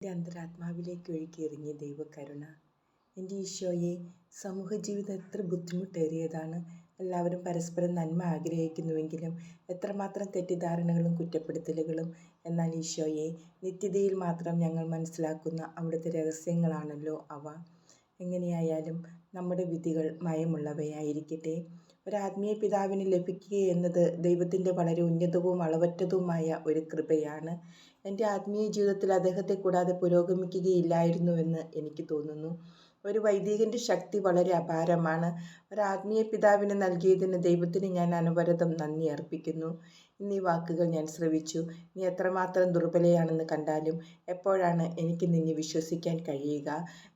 എൻ്റെ അന്തരാത്മാവിലേക്ക് ഒഴുകിയിറങ്ങിയ ദൈവകരുണ. എൻ്റെ ഈശോയെ, സമൂഹജീവിതം എത്ര ബുദ്ധിമുട്ടേറിയതാണ്. എല്ലാവരും പരസ്പരം നന്മ ആഗ്രഹിക്കുന്നുവെങ്കിലും എത്രമാത്രം തെറ്റിദ്ധാരണകളും കുറ്റപ്പെടുത്തലുകളും. എന്നാൽ ഈശോയെ, നിത്യതയിൽ മാത്രം ഞങ്ങൾ മനസ്സിലാക്കുന്ന അവിടുത്തെ രഹസ്യങ്ങളാണല്ലോ അവ. എങ്ങനെയായാലും നമ്മുടെ വിധികൾ മയമുള്ളവയായിരിക്കട്ടെ. ഒരാത്മീയ പിതാവിന് ലഭിക്കുകയെന്നത് ദൈവത്തിൻ്റെ വളരെ ഉന്നതവും അളവറ്റതുമായ ഒരു കൃപയാണ്. എൻ്റെ ആത്മീയ ജീവിതത്തിൽ അദ്ദേഹത്തെ കൂടാതെ പുരോഗമിക്കുകയില്ലായിരുന്നുവെന്ന് എനിക്ക് തോന്നുന്നു. ഒരു വൈദികൻ്റെ ശക്തി വളരെ അപാരമാണ്. ഒരാത്മീയ പിതാവിന് നൽകിയതിന് ദൈവത്തിന് ഞാൻ അനവരതം നന്ദി അർപ്പിക്കുന്നു. ഇന്നീ വാക്കുകൾ ഞാൻ ശ്രവിച്ചു. നീ എത്രമാത്രം ദുർബലയാണെന്ന് കണ്ടാലും എപ്പോഴാണ് എനിക്ക് നിന്നെ വിശ്വസിക്കാൻ കഴിയുക?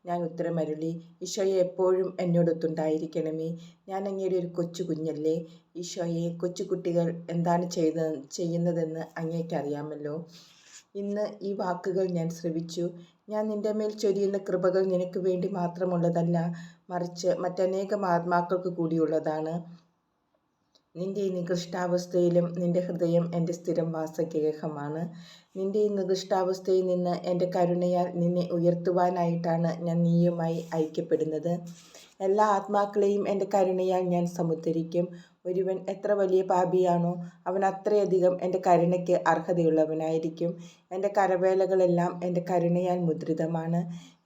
ഞാൻ ഉത്തരമരുളി, ഈശോയെ, എപ്പോഴും എന്നോടൊത്തുണ്ടായിരിക്കണമേ. ഞാൻ അങ്ങയുടെ ഒരു കൊച്ചു കുഞ്ഞല്ലേ. ഈശോയെ, കൊച്ചുകുട്ടികൾ എന്താണ് ചെയ്യുന്നതെന്ന് അങ്ങേക്കറിയാമല്ലോ. ഇന്ന് ഈ വാക്കുകൾ ഞാൻ ശ്രവിച്ചു. ഞാൻ നിന്റെ മേൽ ചൊരിയുന്ന കൃപകൾ നിനക്ക് വേണ്ടി മാത്രമുള്ളതല്ല, മറിച്ച് മറ്റനേകം ആത്മാക്കൾക്ക് കൂടിയുള്ളതാണ്. നിന്റെ ഈ നികൃഷ്ടാവസ്ഥയിലും നിന്റെ ഹൃദയം എൻ്റെ സ്ഥിരം വാസഗേഹമാണ്. നിന്റെ ഈ നികൃഷ്ടാവസ്ഥയിൽ നിന്ന് എൻ്റെ കരുണയാൽ നിന്നെ ഉയർത്തുവാനായിട്ടാണ് ഞാൻ നീയുമായി ഐക്യപ്പെടുന്നത്. എല്ലാ ആത്മാക്കളെയും എൻ്റെ കരുണയാൽ ഞാൻ സമുദ്ധരിക്കും. ഒരുവൻ എത്ര വലിയ പാപിയാണോ, അവൻ അത്രയധികം എൻ്റെ കരുണയ്ക്ക് അർഹതയുള്ളവനായിരിക്കും. എൻ്റെ കരവേലകളെല്ലാം എൻ്റെ കരുണയാൽ മുദ്രിതമാണ്.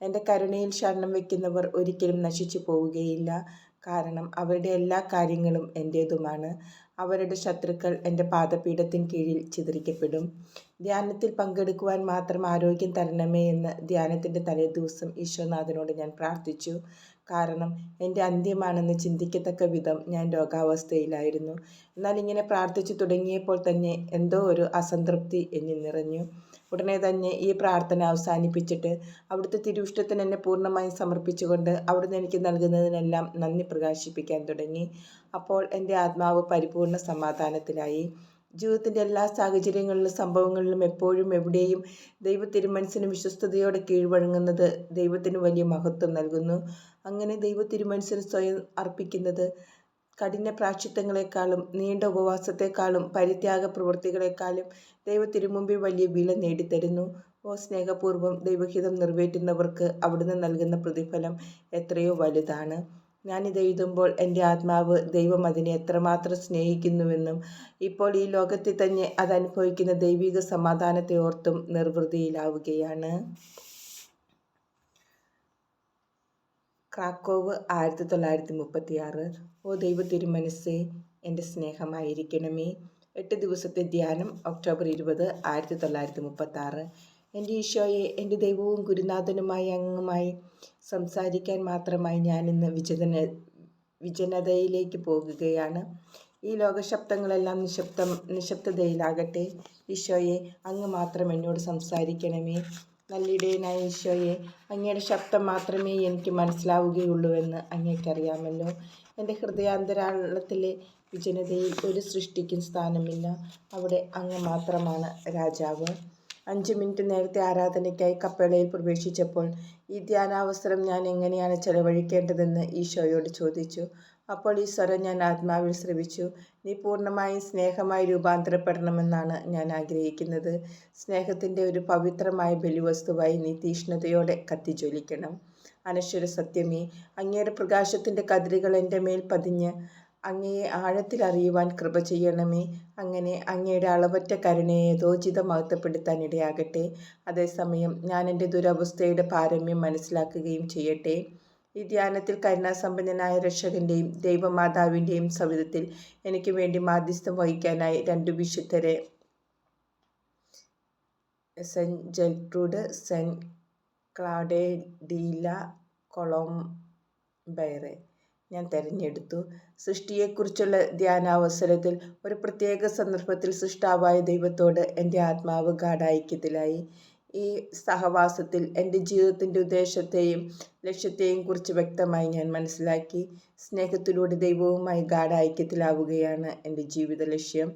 എൻ്റെ കരുണയിൽ ശരണം വയ്ക്കുന്നവർ ഒരിക്കലും നശിച്ചു പോവുകയില്ല. കാരണം അവരുടെ എല്ലാ കാര്യങ്ങളും എൻ്റേതുമാണ്. അവരുടെ ശത്രുക്കൾ എൻ്റെ പാദപീഠത്തിന് കീഴിൽ ചിതറിക്കപ്പെടും. ധ്യാനത്തിൽ പങ്കെടുക്കുവാൻ മാത്രം ആരോഗ്യം തരണമേ എന്ന് ധ്യാനത്തിൻ്റെ തലേദിവസം ഈശോനാഥനോട് ഞാൻ പ്രാർത്ഥിച്ചു. കാരണം എൻ്റെ അന്ത്യമാണെന്ന് ചിന്തിക്കത്തക്ക വിധം ഞാൻ രോഗാവസ്ഥയിലായിരുന്നു. എന്നാൽ ഇങ്ങനെ പ്രാർത്ഥിച്ചു തുടങ്ങിയപ്പോൾ തന്നെ എന്തോ ഒരു അസംതൃപ്തി എന്നിൽ നിറഞ്ഞു. ഉടനെ തന്നെ ഈ പ്രാർത്ഥന അവസാനിപ്പിച്ചിട്ട് അവിടുത്തെ തിരുവിഷ്ടത്തിന് എന്നെ പൂർണ്ണമായും സമർപ്പിച്ചുകൊണ്ട് അവിടുന്ന് എനിക്ക് നൽകുന്നതിനെല്ലാം നന്ദി പ്രകാശിപ്പിക്കാൻ തുടങ്ങി. അപ്പോൾ എൻ്റെ ആത്മാവ് പരിപൂർണ്ണ സമാധാനത്തിലായി. ജീവിതത്തിൻ്റെ എല്ലാ സാഹചര്യങ്ങളിലും സംഭവങ്ങളിലും എപ്പോഴും എവിടെയും ദൈവ തിരുമനസ്സിന് വിശ്വസ്തയോടെ കീഴ്വഴങ്ങുന്നത് ദൈവത്തിന് വലിയ മഹത്വം നൽകുന്നു. അങ്ങനെ ദൈവ തിരുമനസ്സിന് സ്വയം അർപ്പിക്കുന്നത് കഠിന പ്രായശ്ചിത്തങ്ങളെക്കാളും നീണ്ട ഉപവാസത്തെക്കാളും പരിത്യാഗ പ്രവൃത്തികളെക്കാളും ദൈവ തിരുമുമ്പിൽ വലിയ വില നേടിത്തരുന്നു. ഓ സ്നേഹപൂർവ്വം ദൈവഹിതം നിറവേറ്റുന്നവർക്ക് അവിടുന്ന് നൽകുന്ന പ്രതിഫലം എത്രയോ വലുതാണ്. ഞാനിത് എഴുതുമ്പോൾ എൻ്റെ ആത്മാവ് ദൈവം അതിനെ എത്രമാത്രം സ്നേഹിക്കുന്നുവെന്നും ഇപ്പോൾ ഈ ലോകത്തിൽ തന്നെ അതനുഭവിക്കുന്ന ദൈവിക സമാധാനത്തെ ഓർത്തും നിർവൃതിയിലാവുകയാണ്. ക്രാക്കോവ് 1936. ഓ ദൈവ തിരുമനസ്സേ, എൻ്റെ സ്നേഹമായിരിക്കണമേ. 8 ദിവസത്തെ ധ്യാനം, ഒക്ടോബർ 20, 1936. എൻ്റെ ഈശോയെ, എൻ്റെ ദൈവവും ഗുരുനാഥനുമായ അങ്ങുമായി സംസാരിക്കാൻ മാത്രമായി ഞാനിന്ന് വിജനതയിലേക്ക് പോകുകയാണ്. ഈ ലോകശബ്ദങ്ങളെല്ലാം നിശബ്ദതയിലാകട്ടെ. ഈശോയെ, അങ്ങ് മാത്രം എന്നോട് സംസാരിക്കണമേ. നല്ലിടയനായ ഈശോയെ, അങ്ങയുടെ ശബ്ദം മാത്രമേ എനിക്ക് മനസ്സിലാവുകയുള്ളൂവെന്ന് അങ്ങേക്കറിയാമല്ലോ. എൻ്റെ ഹൃദയാന്തരാളത്തിലെ വിജനതയിൽ ഒരു സൃഷ്ടിക്കും സ്ഥാനമില്ല. അവിടെ അങ്ങ് മാത്രമാണ് രാജാവ്. 5 മിനിറ്റ് നേരത്തെ ആരാധനയ്ക്കായി കപ്പേളയിൽ പ്രവേശിച്ചപ്പോൾ ഈ ധ്യാനാവസരം ഞാൻ എങ്ങനെയാണ് ചെലവഴിക്കേണ്ടതെന്ന് ഈശോയോട് ചോദിച്ചു. അപ്പോൾ ഈ സ്വരം ഞാൻ ആത്മാവിൽ ശ്രവിച്ചു. നീ പൂർണ്ണമായും സ്നേഹമായി രൂപാന്തരപ്പെടണമെന്നാണ് ഞാൻ ആഗ്രഹിക്കുന്നത്. സ്നേഹത്തിൻ്റെ ഒരു പവിത്രമായ ബലിവസ്തുവായി നീ തീഷ്ണതയോടെ കത്തിജ്വലിക്കണം. അനശ്വര സത്യമേ, അങ്ങയുടെ പ്രകാശത്തിൻ്റെ കതിരുകൾ എൻ്റെ മേൽ പതിഞ്ഞ് അങ്ങയെ ആഴത്തിൽ അറിയുവാൻ കൃപ ചെയ്യണമേ. അങ്ങനെ അങ്ങയുടെ അളവറ്റ കരുണയെ യഥോചിതം മഹത്വപ്പെടുത്താൻ ഇടയാകട്ടെ. അതേസമയം ഞാൻ എൻ്റെ ദുരവസ്ഥയുടെ പാരമ്യം മനസ്സിലാക്കുകയും ചെയ്യട്ടെ. ഈ ധ്യാനത്തിൽ കരുണാസമ്പന്നനായ രക്ഷകൻ്റെയും ദൈവമാതാവിൻ്റെയും സവിധത്തിൽ എനിക്ക് വേണ്ടി മാധ്യസ്ഥം വഹിക്കാനായി 2 വിശുദ്ധരെ, cent Gertrude, cent ക്ലാഡെ de la കൊളംബെറെ ഞാൻ തിരഞ്ഞെടുത്തു. സൃഷ്ടിയെക്കുറിച്ചുള്ള ധ്യാനാവസരത്തിൽ ഒരു പ്രത്യേക സന്ദർഭത്തിൽ സൃഷ്ടാവായ ദൈവത്തോട് എൻ്റെ ആത്മാവ് ഗാഢൈക്യത്തിലായി. ഈ സഹവാസത്തിൽ എൻ്റെ ജീവിതത്തിൻ്റെ ഉദ്ദേശത്തെയും ലക്ഷ്യത്തെയും കുറിച്ച് വ്യക്തമായി ഞാൻ മനസ്സിലാക്കി. സ്നേഹത്തിലൂടെ ദൈവവുമായി ഗാഢൈക്യത്തിലാവുകയാണ് എൻ്റെ ജീവിത ലക്ഷ്യം.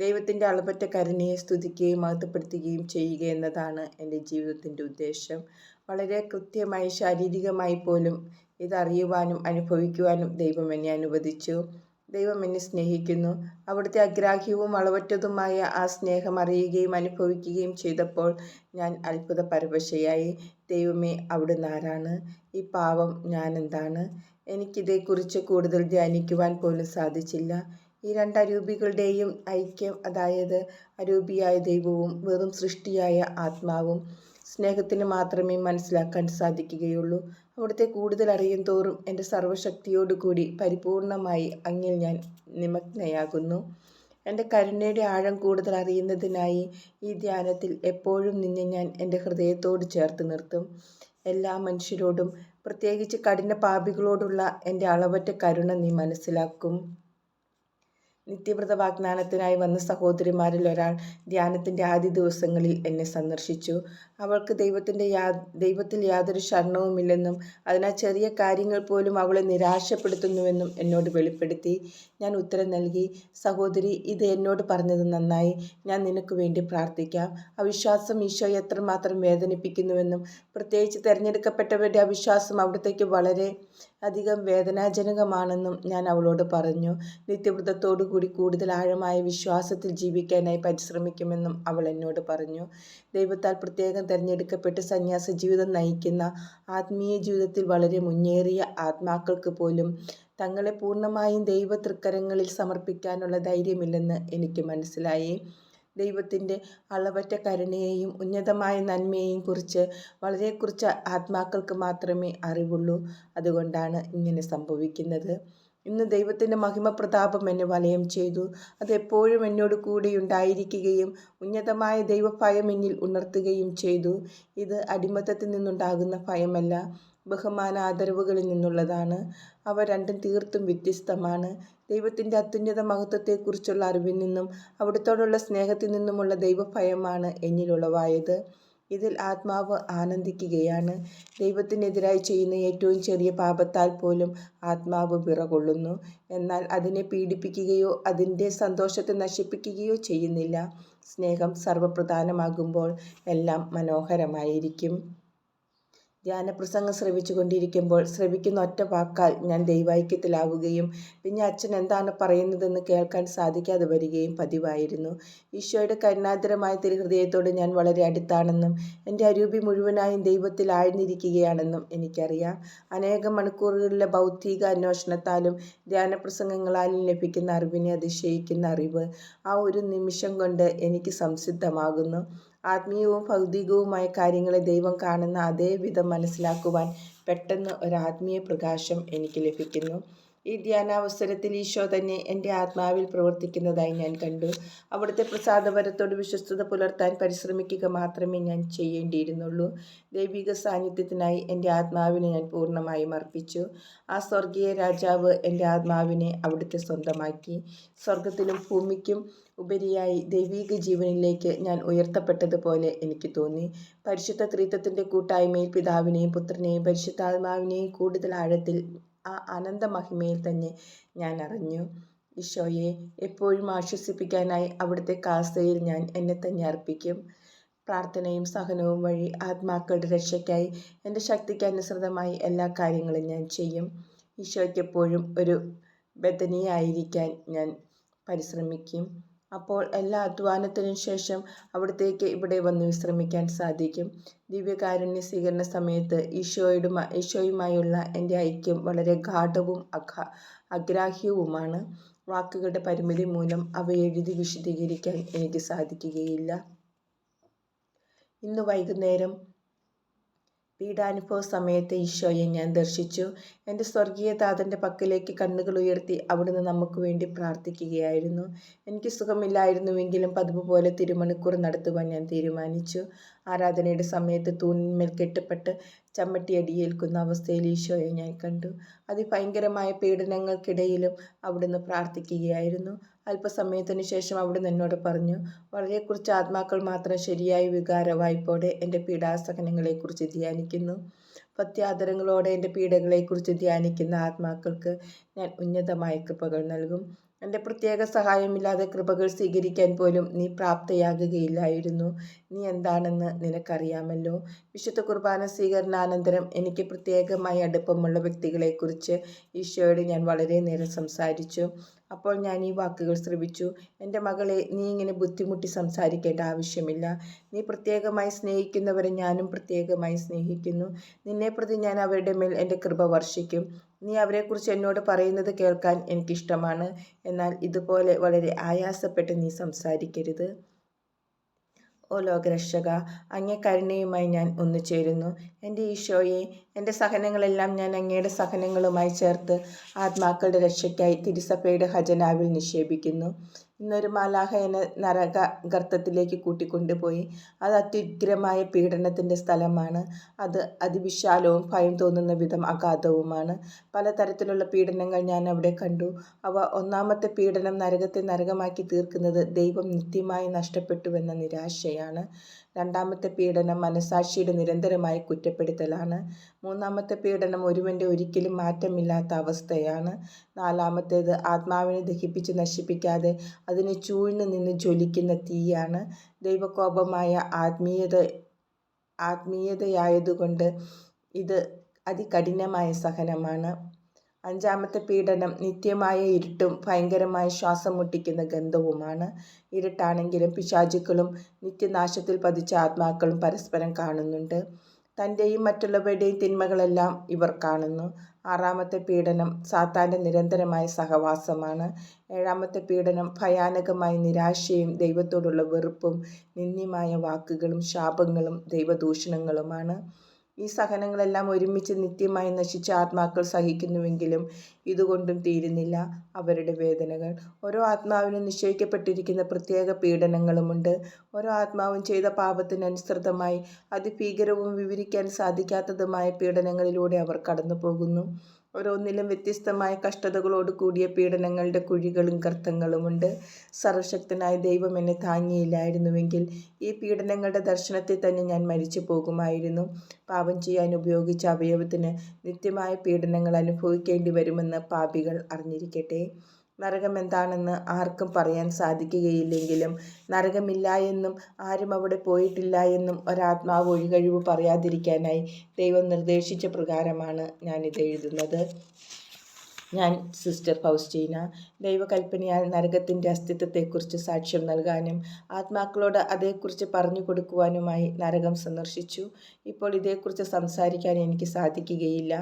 ദൈവത്തിൻ്റെ അളവറ്റ കരുണയെ സ്തുതിക്കുകയും മഹത്വപ്പെടുത്തുകയും ചെയ്യുക എന്നതാണ് എൻ്റെ ജീവിതത്തിൻ്റെ ഉദ്ദേശം. വളരെ കൃത്യമായി ശാരീരികമായി പോലും ഇതറിയുവാനും അനുഭവിക്കുവാനും ദൈവം എന്നെ അനുവദിച്ചു. ദൈവം എന്നെ സ്നേഹിക്കുന്നു. അവിടുത്തെ അഗ്രാഹ്യവും അളവറ്റതുമായ ആ സ്നേഹം അറിയുകയും അനുഭവിക്കുകയും ചെയ്തപ്പോൾ ഞാൻ അത്ഭുത പരവശയായി. ദൈവമേ, അവിടുന്ന് ആരാണ്? ഈ പാവം ഞാനെന്താണ്? എനിക്കിതേക്കുറിച്ച് കൂടുതൽ ധ്യാനിക്കുവാൻ പോലും സാധിച്ചില്ല. ഈ രണ്ട് അരൂപികളുടെയും ഐക്യം, അതായത് അരൂപിയായ ദൈവവും വെറും സൃഷ്ടിയായ ആത്മാവും, സ്നേഹത്തിന് മാത്രമേ മനസ്സിലാക്കാൻ സാധിക്കുകയുള്ളൂ. അവിടുത്തെ കൂടുതൽ അറിയും തോറും എൻ്റെ സർവ്വശക്തിയോടുകൂടി പരിപൂർണമായി അങ്ങിൽ ഞാൻ നിമഗ്നയാകുന്നു. എൻ്റെ കരുണയുടെ ആഴം കൂടുതൽ അറിയുന്നതിനായി ഈ ധ്യാനത്തിൽ എപ്പോഴും നിന്നെ ഞാൻ എൻ്റെ ഹൃദയത്തോട് ചേർത്ത് നിർത്തും. എല്ലാ മനുഷ്യരോടും, പ്രത്യേകിച്ച് കഠിന പാപികളോടുള്ള എൻ്റെ അളവറ്റ കരുണ നീ മനസ്സിലാക്കും. നിത്യവ്രത വാഗ്ദാനത്തിനായി വന്ന സഹോദരിമാരിൽ ഒരാൾ ധ്യാനത്തിൻ്റെ ആദ്യ ദിവസങ്ങളിൽ എന്നെ സന്ദർശിച്ചു. അവൾക്ക് ദൈവത്തിൽ യാതൊരു ശരണവുമില്ലെന്നും അതിനാൽ ചെറിയ കാര്യങ്ങൾ പോലും അവളെ നിരാശപ്പെടുത്തുന്നുവെന്നും എന്നോട് വെളിപ്പെടുത്തി. ഞാൻ ഉത്തരം നൽകി, സഹോദരി, ഇത് എന്നോട് പറഞ്ഞത് നന്നായി. ഞാൻ നിനക്ക് വേണ്ടി പ്രാർത്ഥിക്കാം. അവിശ്വാസം ഈശോയെ എത്രമാത്രം വേദനിപ്പിക്കുന്നുവെന്നും പ്രത്യേകിച്ച് തിരഞ്ഞെടുക്കപ്പെട്ടവരുടെ അവിശ്വാസം അവിടത്തേക്ക് വളരെ അധികം വേദനാജനകമാണെന്നും ഞാൻ അവളോട് പറഞ്ഞു. നിത്യവ്രതത്തോടുകൂടി കൂടുതൽ ആഴമായ വിശ്വാസത്തിൽ ജീവിക്കാനായി പരിശ്രമിക്കുമെന്നും അവൾ എന്നോട് പറഞ്ഞു. ദൈവത്താൽ പ്രത്യേകം തിരഞ്ഞെടുക്കപ്പെട്ട് സന്യാസ ജീവിതം നയിക്കുന്ന, ആത്മീയ ജീവിതത്തിൽ വളരെ മുന്നേറിയ ആത്മാക്കൾക്ക് പോലും തങ്ങളെ പൂർണ്ണമായും ദൈവ തൃക്കരങ്ങളിൽ സമർപ്പിക്കാനുള്ള ധൈര്യമില്ലെന്ന് എനിക്ക് മനസ്സിലായി. ദൈവത്തിൻ്റെ അളവറ്റ കരുണയെയും ഉന്നതമായ നന്മയെയും കുറിച്ച് വളരെ കുറച്ച് ആത്മാക്കൾക്ക് മാത്രമേ അറിവുള്ളൂ. അതുകൊണ്ടാണ് ഇങ്ങനെ സംഭവിക്കുന്നത്. ഇന്ന് ദൈവത്തിൻ്റെ മഹിമപ്രതാപം എന്നെ വലയം ചെയ്തു. അതെപ്പോഴും എന്നോട് കൂടെയുണ്ടായിരിക്കുകയും ഉന്നതമായ ദൈവഭയം എന്നിൽ ഉണർത്തുകയും ചെയ്തു. ഇത് അടിമത്തത്തിൽ നിന്നുണ്ടാകുന്ന ഭയമല്ല, ബഹുമാന ആദരവുകളിൽ നിന്നുള്ളതാണ്. അവ രണ്ടും തീർത്തും വ്യത്യസ്തമാണ്. ദൈവത്തിൻ്റെ അത്യുന്നത മഹത്വത്തെക്കുറിച്ചുള്ള അറിവിൽ നിന്നും അവിടുത്തോടുള്ള സ്നേഹത്തിൽ നിന്നുമുള്ള ദൈവഭയമാണ് എന്നിലുളവായത്. ഇതിൽ ആത്മാവ് ആനന്ദിക്കുകയാണ്. ദൈവത്തിനെതിരായി ചെയ്യുന്ന ഏറ്റവും ചെറിയ പാപത്താൽ പോലും ആത്മാവ് വിറകൊള്ളുന്നു. എന്നാൽ അതിനെ പീഡിപ്പിക്കുകയോ അതിൻ്റെ സന്തോഷത്തെ നശിപ്പിക്കുകയോ ചെയ്യുന്നില്ല. സ്നേഹം സർവ്വപ്രധാനമാകുമ്പോൾ എല്ലാം മനോഹരമായിരിക്കും. ധ്യാനപ്രസംഗം ശ്രവിച്ചുകൊണ്ടിരിക്കുമ്പോൾ ശ്രവിക്കുന്ന ഒറ്റ വാക്കാൽ ഞാൻ ദൈവൈക്യത്തിലാവുകയും പിന്നെ അച്ഛൻ എന്താണ് പറയുന്നതെന്ന് കേൾക്കാൻ സാധിക്കാതെ വരികയും പതിവായിരുന്നു. ഈശോയുടെ കരുണാർദ്രമായ തിരുഹൃദയത്തോട് ഞാൻ വളരെ അടുത്താണെന്നും എൻ്റെ അരൂപി മുഴുവനായും ദൈവത്തിൽ ആഴ്ന്നിരിക്കുകയാണെന്നും എനിക്കറിയാം. അനേകം മണിക്കൂറുകളിലെ ബൗദ്ധിക അന്വേഷണത്താലും ധ്യാനപ്രസംഗങ്ങളാലും ലഭിക്കുന്ന അറിവിനെ അതിശയിക്കുന്ന അറിവ് ആ ഒരു നിമിഷം കൊണ്ട് എനിക്ക് സംസിദ്ധമാകുന്നു. ആത്മീയവും ഭൗതികവുമായ കാര്യങ്ങളെ ദൈവം കാണുന്ന അതേ വിധം മനസ്സിലാക്കുവാൻ പെട്ടെന്ന് ഒരു ആത്മീയ പ്രകാശം എനിക്ക് ലഭിക്കുന്നു. ഈ ധ്യാനാവസരത്തിൽ ഈശോ തന്നെ എൻ്റെ ആത്മാവിൽ പ്രവർത്തിക്കുന്നതായി ഞാൻ കണ്ടു. അവിടുത്തെ പ്രസാദവരത്തോട് വിശ്വസ്തത പുലർത്താൻ പരിശ്രമിക്കുക മാത്രമേ ഞാൻ ചെയ്യേണ്ടിയിരുന്നുള്ളൂ. ദൈവിക സാന്നിധ്യത്തിനായി എൻ്റെ ആത്മാവിനെ ഞാൻ പൂർണ്ണമായും അർപ്പിച്ചു. ആ സ്വർഗീയ രാജാവ് എൻ്റെ ആത്മാവിനെ അവിടുത്തെ സ്വന്തമാക്കി. സ്വർഗത്തിലും ഭൂമിക്കും ഉപരിയായി ദൈവിക ജീവനിലേക്ക് ഞാൻ ഉയർത്തപ്പെട്ടതുപോലെ എനിക്ക് തോന്നി. പരിശുദ്ധ ത്രിത്വത്തിൻ്റെ കൂട്ടായ്മയിൽ പിതാവിനെയും പുത്രനെയും പരിശുദ്ധാത്മാവിനെയും കൂടുതൽ ആഴത്തിൽ ആ അനന്ത മഹിമയിൽ തന്നെ ഞാൻ അറിഞ്ഞു. ഈശോയെ എപ്പോഴും ആശ്വസിപ്പിക്കാനായി അവിടുത്തെ കാസയിൽ ഞാൻ എന്നെ തന്നെ അർപ്പിക്കും. പ്രാർത്ഥനയും സഹനവും വഴി ആത്മാക്കളുടെ രക്ഷയ്ക്കായി എൻ്റെ ശക്തിക്ക് അനുസൃതമായി എല്ലാ കാര്യങ്ങളും ഞാൻ ചെയ്യും. ഈശോയ്ക്ക് എപ്പോഴും ഒരു ബദനിയായിരിക്കാൻ ഞാൻ പരിശ്രമിക്കും. അപ്പോൾ എല്ലാ അധ്വാനത്തിനും ശേഷം അവിടത്തേക്ക് ഇവിടെ വന്ന് വിശ്രമിക്കാൻ സാധിക്കും. ദിവ്യകാരുണ്യ സ്വീകരണ സമയത്ത് ഈശോയുമായുള്ള എൻ്റെ ഐക്യം വളരെ ഗാഢവും അഗ്രാഹ്യവുമാണ്. വാക്കുകളുടെ പരിമിതി മൂലം അവ എഴുതി വിശദീകരിക്കാൻ എനിക്ക് സാധിക്കുകയില്ല. ഇന്ന് വൈകുന്നേരം പീഡാനുഭവ സമയത്ത് ഈശോയെ ഞാൻ ദർശിച്ചു. എൻ്റെ സ്വർഗീയ താതൻ്റെ പക്കലേക്ക് കണ്ണുകൾ ഉയർത്തി അവിടുന്ന് നമുക്ക് വേണ്ടി പ്രാർത്ഥിക്കുകയായിരുന്നു. എനിക്ക് സുഖമില്ലായിരുന്നുവെങ്കിലും പതിവ് പോലെ തിരുമണിക്കൂർ നടത്തുവാൻ ഞാൻ തീരുമാനിച്ചു. ആരാധനയുടെ സമയത്ത് തൂണിന്മേൽ കെട്ടപ്പെട്ട് ചമ്മട്ടിയടിയേൽക്കുന്ന അവസ്ഥയിൽ ഈശോയെ ഞാൻ കണ്ടു. അതിഭയങ്കരമായ പീഡനങ്ങൾക്കിടയിലും അവിടുന്ന് പ്രാർത്ഥിക്കുകയായിരുന്നു. അല്പസമയത്തിന് ശേഷം അവിടുന്ന് എന്നോട് പറഞ്ഞു, വളരെ കുറച്ച് ആത്മാക്കൾ മാത്രം ശരിയായ വികാരവായ്പോടെ എൻ്റെ പീഡാസഹനങ്ങളെക്കുറിച്ച് ധ്യാനിക്കുന്നു. ഭക്ത്യാദരങ്ങളോടെ എൻ്റെ പീഡകളെക്കുറിച്ച് ധ്യാനിക്കുന്ന ആത്മാക്കൾക്ക് ഞാൻ ഉന്നതമായ കൃപകൾ നൽകും. എൻ്റെ പ്രത്യേക സഹായമില്ലാതെ കൃപകൾ സ്വീകരിക്കാൻ പോലും നീ പ്രാപ്തയാകുകയില്ലായിരുന്നു. നീ എന്താണെന്ന് നിനക്കറിയാമല്ലോ. വിശുദ്ധ കുർബാന സ്വീകരണാനന്തരം എനിക്ക് പ്രത്യേകമായി അടുപ്പമുള്ള വ്യക്തികളെക്കുറിച്ച് ഈശോയോട് ഞാൻ വളരെ നേരം സംസാരിച്ചു. അപ്പോൾ ഞാൻ ഈ വാക്കുകൾ ശ്രവിച്ചു: എൻ്റെ മകളെ, നീ ഇങ്ങനെ ബുദ്ധിമുട്ടി സംസാരിക്കേണ്ട ആവശ്യമില്ല. നീ പ്രത്യേകമായി സ്നേഹിക്കുന്നവരെ ഞാനും പ്രത്യേകമായി സ്നേഹിക്കുന്നു. നിന്നെ പ്രതി ഞാൻ അവരുടെ മേൽ എൻ്റെ കൃപ വർഷിക്കും. നീ അവരെക്കുറിച്ച് എന്നോട് പറയുന്നത് കേൾക്കാൻ എനിക്കിഷ്ടമാണ്. എന്നാൽ ഇതുപോലെ വളരെ ആയാസപ്പെട്ട് നീ സംസാരിക്കരുത്. ഓ ലോകരക്ഷക, അങ്ങേ കരുണയുമായി ഞാൻ ഒന്നുചേരുന്നു. എൻ്റെ ഈശോയെ, എൻ്റെ സഹനങ്ങളെല്ലാം ഞാൻ അങ്ങയുടെ സഹനങ്ങളുമായി ചേർത്ത് ആത്മാക്കളുടെ രക്ഷയ്ക്കായി തിരുസഭയുടെ ഖജനാവിൽ നിക്ഷേപിക്കുന്നു. ഇന്നൊരു മാലാഖ എന്നെ നരകഗർത്തത്തിലേക്ക് കൂട്ടിക്കൊണ്ടുപോയി. അത് അത്യുഗ്രമായ പീഡനത്തിൻ്റെ സ്ഥലമാണ്. അത് അതിവിശാലവും ഭയം തോന്നുന്ന വിധം അഗാധവുമാണ്. പലതരത്തിലുള്ള പീഡനങ്ങൾ ഞാൻ അവിടെ കണ്ടു. ഒന്നാമത്തെ പീഡനം നരകത്തെ നരകമാക്കി തീർക്കുന്നത് ദൈവം നിത്യമായി നഷ്ടപ്പെട്ടുവെന്ന നിരാശയാണ്. രണ്ടാമത്തെ പീഡനം മനസാക്ഷിയുടെ നിരന്തരമായ കുറ്റപ്പെടുത്തലാണ്. മൂന്നാമത്തെ പീഡനം ഒരുവൻ്റെ ഒരിക്കലും മാറ്റമില്ലാത്ത അവസ്ഥയാണ്. നാലാമത്തേത് ആത്മാവിനെ ദഹിപ്പിച്ച് നശിപ്പിക്കാതെ അതിനെ ചൂഴ്ന്നു നിന്ന് ജ്വലിക്കുന്ന തീയാണ്. ദൈവകോപമായ ആത്മീയതയായതുകൊണ്ട് ഇത് അതികഠിനമായ സഹനമാണ്. അഞ്ചാമത്തെ പീഡനം നിത്യമായ ഇരുട്ടും ഭയങ്കരമായ ശ്വാസം മുട്ടിക്കുന്ന ഗന്ധവുമാണ്. ഇരുട്ടാണെങ്കിലും പിശാചുക്കളും നിത്യനാശത്തിൽ പതിച്ച ആത്മാക്കളും പരസ്പരം കാണുന്നുണ്ട്. തൻ്റെയും മറ്റുള്ളവരുടെയും തിന്മകളെല്ലാം ഇവർ കാണുന്നു. ആറാമത്തെ പീഡനം സാത്താൻ്റെ നിരന്തരമായ സഹവാസമാണ്. ഏഴാമത്തെ പീഡനം ഭയാനകമായ നിരാശയും ദൈവത്തോടുള്ള വെറുപ്പും നിന്ദ്യമായ വാക്കുകളും ശാപങ്ങളും ദൈവദൂഷണങ്ങളുമാണ്. ഈ സഹനങ്ങളെല്ലാം ഒരുമിച്ച് നിത്യമായി നശിച്ച ആത്മാക്കൾ സഹിക്കുന്നുവെങ്കിലും ഇതുകൊണ്ടും തീരുന്നില്ല അവരുടെ വേദനകൾ. ഓരോ ആത്മാവിനും നിശ്ചയിക്കപ്പെട്ടിരിക്കുന്ന പ്രത്യേക പീഡനങ്ങളുമുണ്ട്. ഓരോ ആത്മാവും ചെയ്ത പാപത്തിനനുസൃതമായി അതിഭീകരവും വിവരിക്കാൻ സാധിക്കാത്തതുമായ പീഡനങ്ങളിലൂടെ അവർ കടന്നു പോകുന്നു. ഓരോന്നിലും വ്യത്യസ്തമായ കഷ്ടതകളോട് കൂടിയ പീഡനങ്ങളുടെ കുഴികളും ഗർത്തങ്ങളുമുണ്ട്. സർവശക്തനായ ദൈവം എന്നെ താങ്ങിയില്ലായിരുന്നുവെങ്കിൽ ഈ പീഡനങ്ങളുടെ ദർശനത്തിൽ തന്നെ ഞാൻ മരിച്ചു പോകുമായിരുന്നു. പാപം ചെയ്യാൻ ഉപയോഗിച്ച അവയവത്തിന് നിത്യമായ പീഡനങ്ങൾ അനുഭവിക്കേണ്ടി വരുമെന്ന് പാപികൾ അറിഞ്ഞിരിക്കട്ടെ. നരകം എന്താണെന്ന് ആർക്കും പറയാൻ സാധിക്കുകയില്ലെങ്കിലും നരകമില്ല എന്നും ആരും അവിടെ പോയിട്ടില്ല എന്നും ഒരാത്മാവ് ഒഴികഴിവ് പറയാതിരിക്കാനായി ദൈവം നിർദ്ദേശിച്ച പ്രകാരമാണ് ഞാനിത് എഴുതുന്നത്. ഞാൻ സിസ്റ്റർ ഫൗസ്റ്റീന. ദൈവകൽപ്പനയാൽ നരകത്തിൻ്റെ അസ്തിത്വത്തെക്കുറിച്ച് സാക്ഷ്യം നൽകാനും ആത്മാക്കളോട് അതേക്കുറിച്ച് പറഞ്ഞു കൊടുക്കുവാനുമായി നരകം സന്ദർശിച്ചു. ഇപ്പോൾ ഇതേക്കുറിച്ച് സംസാരിക്കാൻ എനിക്ക് സാധിക്കുകയില്ല.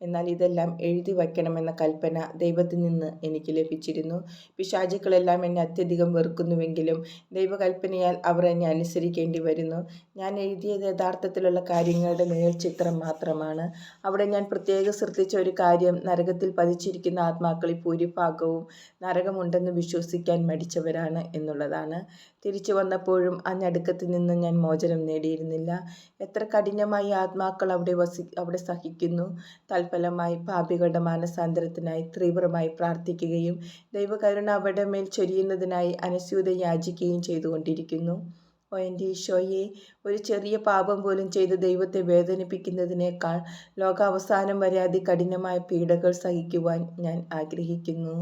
എന്നാൽ ഇതെല്ലാം എഴുതി വയ്ക്കണമെന്ന കൽപ്പന ദൈവത്തിൽ നിന്ന് എനിക്ക് ലഭിച്ചിരുന്നു. പിശാചുക്കളെല്ലാം എന്നെ അത്യധികം വെറുക്കുന്നുവെങ്കിലും ദൈവകൽപ്പനയാൽ അവർ എന്നെ അനുസരിക്കേണ്ടി വരുന്നു. ഞാൻ എഴുതിയത് യഥാർത്ഥത്തിലുള്ള കാര്യങ്ങളുടെ നേർചിത്രം മാത്രമാണ്. അവിടെ ഞാൻ പ്രത്യേകം ശ്രദ്ധിച്ച ഒരു കാര്യം നരകത്തിൽ പതിച്ചിരിക്കുന്ന ആത്മാക്കളിൽ ഭൂരിഭാഗവും നരകമുണ്ടെന്ന് വിശ്വസിക്കാൻ മടിച്ചവരാണ് എന്നുള്ളതാണ്. തിരിച്ചു വന്നപ്പോഴും ആ ഞടുക്കത്തിൽ നിന്ന് ഞാൻ മോചനം നേടിയിരുന്നില്ല. എത്ര കഠിനമായി ആത്മാക്കൾ അവിടെ സഹിക്കുന്നു. തൽഫലമായി പാപികളുടെ മാനസാന്തരത്തിനായി തീവ്രമായി പ്രാർത്ഥിക്കുകയും ദൈവകരുണ അവരുടെ മേൽ ചൊരിയുന്നതിനായി അനസ്യൂതം യാചിക്കുകയും ചെയ്തുകൊണ്ടിരിക്കുന്നു. ഓ എൻ്റെ ഈശോയെ, ഒരു ചെറിയ പാപം പോലും ചെയ്ത് ദൈവത്തെ വേദനിപ്പിക്കുന്നതിനേക്കാൾ ലോകാവസാനം വരെ അതികഠിനമായ പീഡകൾ സഹിക്കുവാൻ ഞാൻ ആഗ്രഹിക്കുന്നു.